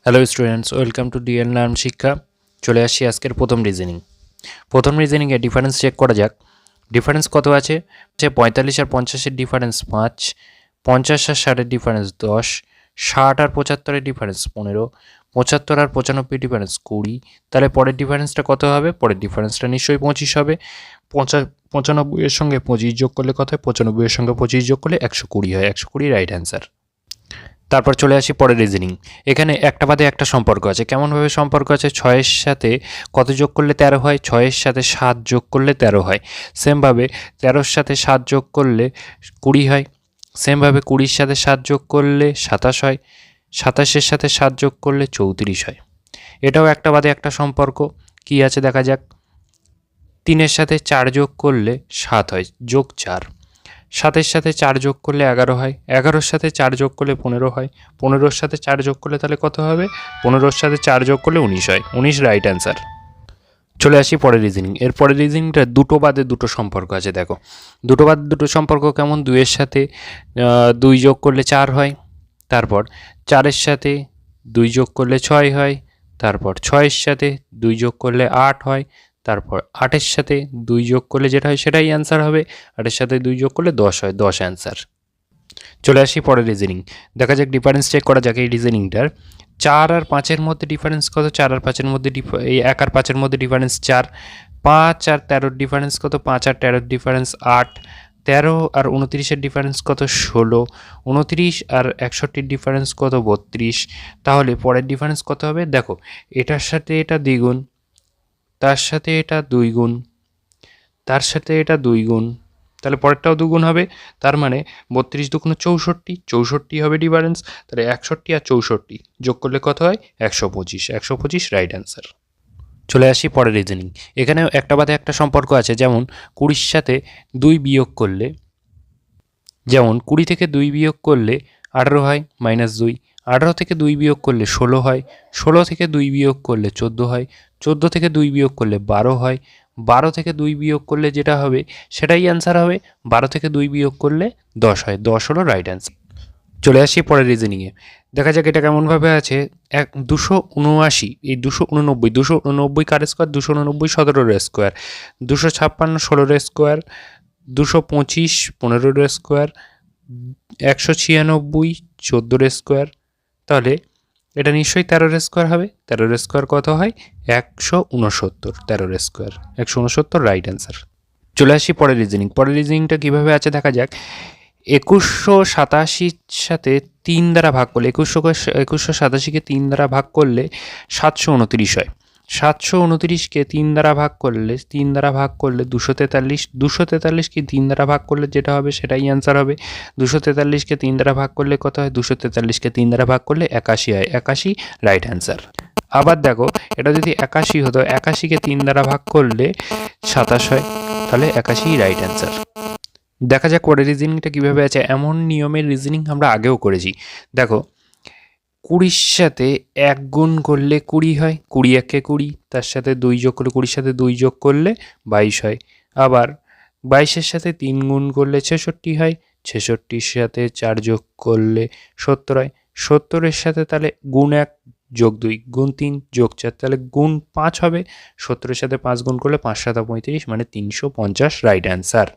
Hello students, welcome to DL learn শিক্ষা। চলে আসছি আজকের প্রথম রিজনিংয়ে ডিফারেন্স চেক করা যাক। ডিফারেন্স কত আছে? 45 আর 50-এর ডিফারেন্স 5, 50 আর 60-এর ডিফারেন্স 10, 60 আর 75-এর ডিফারেন্স 15, 75 আর 95-এর ডিফারেন্স 20। তাহলে পরের ডিফারেন্সটা কত হবে? পরের ডিফারেন্সটা নিশ্চয়ই 25 হবে। 95-এর সঙ্গে 25 যোগ করলে কত হয়? 95-এর সঙ্গে 25 যোগ করলে 120 হয়। 120 রাইট অ্যান্সার। তারপর চলে আসি পরের রিজনিং। এখানে একটা বাদে একটা সম্পর্ক আছে। কেমনভাবে সম্পর্ক আছে? 6-এর সাথে কত যোগ করলে 13 হয়? 6-এর সাথে 7 যোগ করলে 13 হয়। সেমভাবে 13-র সাথে 7 যোগ করলে 20 হয়। সেমভাবে 20-র সাথে 7 যোগ করলে 27 হয়। 27-এর সাথে 7 যোগ করলে 34 হয়। এটাও একটা বাদে একটা সম্পর্ক। কি আছে দেখা যাক। 3-এর সাথে 4 যোগ করলে 7 হয়, যোগ 4। 7-এর সাথে 4 যোগ করলে 11 হয়। 11-র সাথে 4 যোগ করলে 15 হয়। 15-র সাথে 4 যোগ করলে তাহলে কত হবে? 15-র সাথে 4 যোগ করলে 19 হয়। 19 রাইট অ্যান্সার। চলে আসি পরের রিজনিং। এর পরের রিজনিংটা দুটো বাদে দুটো সম্পর্ক আছে। দেখো, দুটো বাদে দুটো সম্পর্ক কেমন? 2-এর সাথে 2 যোগ করলে 4 হয়। তারপর 4-এর সাথে 2 যোগ করলে 6 হয়। তারপর 6-এর সাথে 2 যোগ করলে 8 হয়। তারপর 8-এর সাথে 2 যোগ করলে যেটা হয় সেটাই অ্যান্সার হবে। 8-এর সাথে 2 যোগ করলে 10 হয়। 10 অ্যান্সার। চলে আসি পরের রিজনিং। দেখা যাক, ডিফারেন্স চেক করা যাক এই রিজনিংটার। 4 আর 5-এর মধ্যে ডিফারেন্স কত? 4 আর 5-এর মধ্যে এই 1 আর 5-এর মধ্যে ডিফারেন্স 4। 5 আর 13-র ডিফারেন্স কত? 5 আর 13-র ডিফারেন্স 8। 13 আর 29-এর ডিফারেন্স কত? 16। 29 আর 61-র ডিফারেন্স কত? 32। তাহলে পরের ডিফারেন্স কত হবে? দেখো, এটার সাথে এটা দ্বিগুণ, তার সাথে এটা 2 গুণ, তার সাথে এটা 2 গুণ, তাহলে পরেরটাও 2 গুণ হবে। তার মানে 32 দুগুণ 64, 64 হবে ডিফারেন্স। তাহলে 61 আর 64 যোগ করলে কত হয়? 125। 125 রাইট অ্যান্সার। চলে আসি পরের রিজনিং। এখানেও একটা বাদে একটা সম্পর্ক আছে। যেমন 20-র সাথে 2 বিয়োগ করলে, যেমন 20 থেকে 2 বিয়োগ করলে 18 হয়, -2। 18 থেকে 2 বিয়োগ করলে 16 হয়। 16 থেকে 2 বিয়োগ করলে 14 হয়। 14 থেকে 2 বিয়োগ করলে 12 হয়। 12 থেকে 2 বিয়োগ করলে যেটা হবে সেটাই অ্যান্সার হবে। 12 থেকে 2 বিয়োগ করলে 10 হয়। 10 হলো রাইট অ্যান্সার। চলে আসি পরের রিজনিংয়ে। দেখা যাক এটা কেমনভাবে আছে। 279, এই 289, 289 কার স্কোয়ার? 289 17-এর স্কোয়ার। 256 16-এর স্কোয়ার। 225 15-এর স্কোয়ার। 196 14-এর স্কোয়ার। তাহলে এটা নিশ্চয়ই 13-এর স্কোয়ার হবে। 13-এর স্কোয়ার কত হয়? 169। 13-এর স্কোয়ার 169 রাইট অ্যান্সার। চলে আসি পরের রিজনিং। পরের রিজনিংটা কীভাবে আছে দেখা যাক। 2187 সাথে 3 দ্বারা ভাগ করলে, 2187-কে 3 দ্বারা ভাগ করলে 729 হয়। 729-কে 3 দ্বারা ভাগ করলে 243। 243-কে 3 দ্বারা ভাগ করলে যেটা হবে সেটাই অ্যান্সার হবে। 243-কে 3 দ্বারা ভাগ করলে কত হয়? 243-কে 3 দ্বারা ভাগ করলে 81 হয়। 81 রাইট অ্যান্সার। আবার দেখো, এটা যদি 81 হতো, 81-কে 3 দ্বারা ভাগ করলে 27 হয়। তাহলে 81 রাইট অ্যান্সার। দেখা যাক পরের রিজনিংটা কীভাবে আছে। এমন নিয়মের রিজনিং আমরা আগেও করেছি। দেখো, 20-র সাথে 1 গুণ করলে 20 হয়। 20 একে 20, তার সাথে 2 যোগ করলে, 20-র সাথে 2 যোগ করলে 22 হয়। আবার 22-এর সাথে 3 গুণ করলে 66 হয়। 66-র সাথে 4 যোগ করলে 70 হয়। 70-এর সাথে তাহলে গুণ 1 যোগ 2 গুণ 3 যোগ 4, তাহলে গুণ 5 হবে। 70-এর সাথে 5 গুণ করলে 5 7 35, মানে 350 রাইট অ্যান্সার।